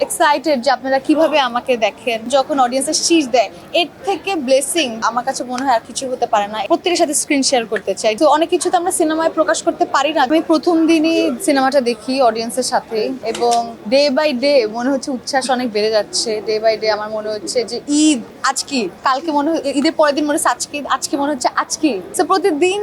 Excited যে আপনারা কিভাবে আমাকে দেখেন, যখন অডিয়েন্সের শীষ দেয় এর থেকে ব্লেসিং আমার কাছে মনে হয় আর কিছু হতে পারে না। প্রত্যেকের সাথে স্ক্রিন শেয়ার করতে চাই। তো অনেক কিছু তো আমরা সিনেমায় প্রকাশ করতে পারি না। আমি প্রথম দিনই সিনেমাটা দেখি অডিয়েন্সের সাথে, এবং ডে বাই ডে মনে হচ্ছে উচ্ছ্বাস অনেক বেড়ে যাচ্ছে। ডে বাই ডে আমার মনে হচ্ছে যে ঈদ আজকে, কালকে মনে হয় ঈদের পরের দিন মনে হচ্ছে আজকে, আজকে মনে হচ্ছে আজকে। তো প্রতিদিন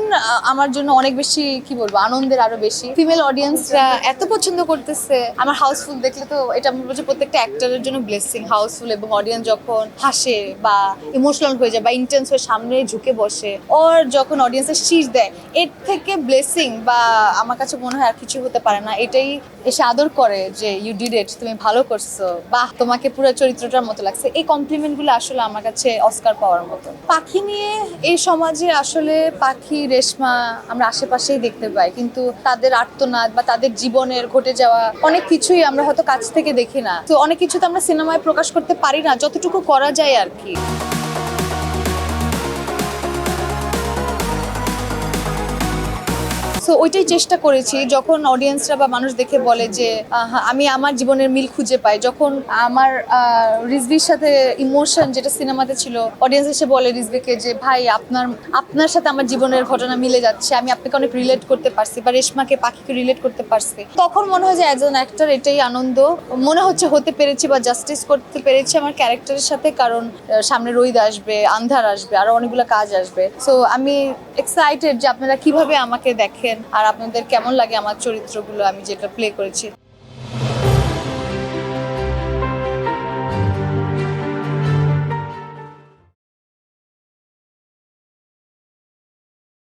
আমার জন্য অনেক বেশি কি বলবো আনন্দের, আরো বেশি। ফিমেল অডিয়েন্সরা এত পছন্দ করতেছে। আমার হাউসফুল দেখলে তো এটা মনে হচ্ছে প্রত্যেকটা অ্যাক্টরের জন্য ব্লেসিং। হাউসফুল এবং অডিয়েন্স যখন হাসে বা ইমোশনাল হয়ে যায় বা ইন্টেন্স হয়ে সামনে ঝুঁকে বসে, ওর যখন অডিয়েন্সের শীষ দেয় এর থেকে ব্লেসিং বা আমার কাছে মনে হয় আর কিছু হতে পারে না। এটাই এসে আদর করে যে ইউ ডিড ইট, তুমি ভালো করছো, বাহ তোমাকে পুরো চরিত্রটার মতো লাগছে। এই কমপ্লিমেন্টগুলো আসলে আমার কাছে অস্কার পাওয়ার মতো। পাখি নিয়ে এই সমাজে আসলে পাখি, রেশমা আমরা আশেপাশেই দেখতে পাই, কিন্তু তাদের আর্তনাদ বা তাদের জীবনের ঘটে যাওয়া অনেক কিছুই আমরা হয়তো কাছ থেকে দেখি না। তো অনেক কিছু তো আমরা সিনেমায় প্রকাশ করতে পারি না, যতটুকু করা যায় আর কি। সো ওইটাই চেষ্টা করেছি। যখন অডিয়েন্সরা বা মানুষ দেখে বলে যে আমি আমার জীবনের মিল খুঁজে পাই, যখন আমার রিজভির সাথে ইমোশন যেটা সিনেমাতে ছিল, অডিয়েন্স এসে বলে রিজভিকে যে ভাই আপনার সাথে আমার জীবনের ঘটনা মিলে যাচ্ছে, আমি আপনাকে অনেক রিলেট করতে পারছি, বা রেশমাকে পাখিকে রিলেট করতে পারছি, তখন মনে হয় যে অ্যাজ অ্যান অ্যাক্টর এটাই আনন্দ মনে হচ্ছে হতে পেরেছি বা জাস্টিস করতে পেরেছি আমার ক্যারেক্টারের সাথে। কারণ সামনে রোদ আসবে, আন্ধার আসবে, আরো অনেকগুলো কাজ আসবে। সো আমি এক্সাইটেড যে আপনারা কিভাবে আমাকে দেখেন আর আপনাদের কেমন লাগে আমার চরিত্রগুলো আমি যেটা প্লে করেছি।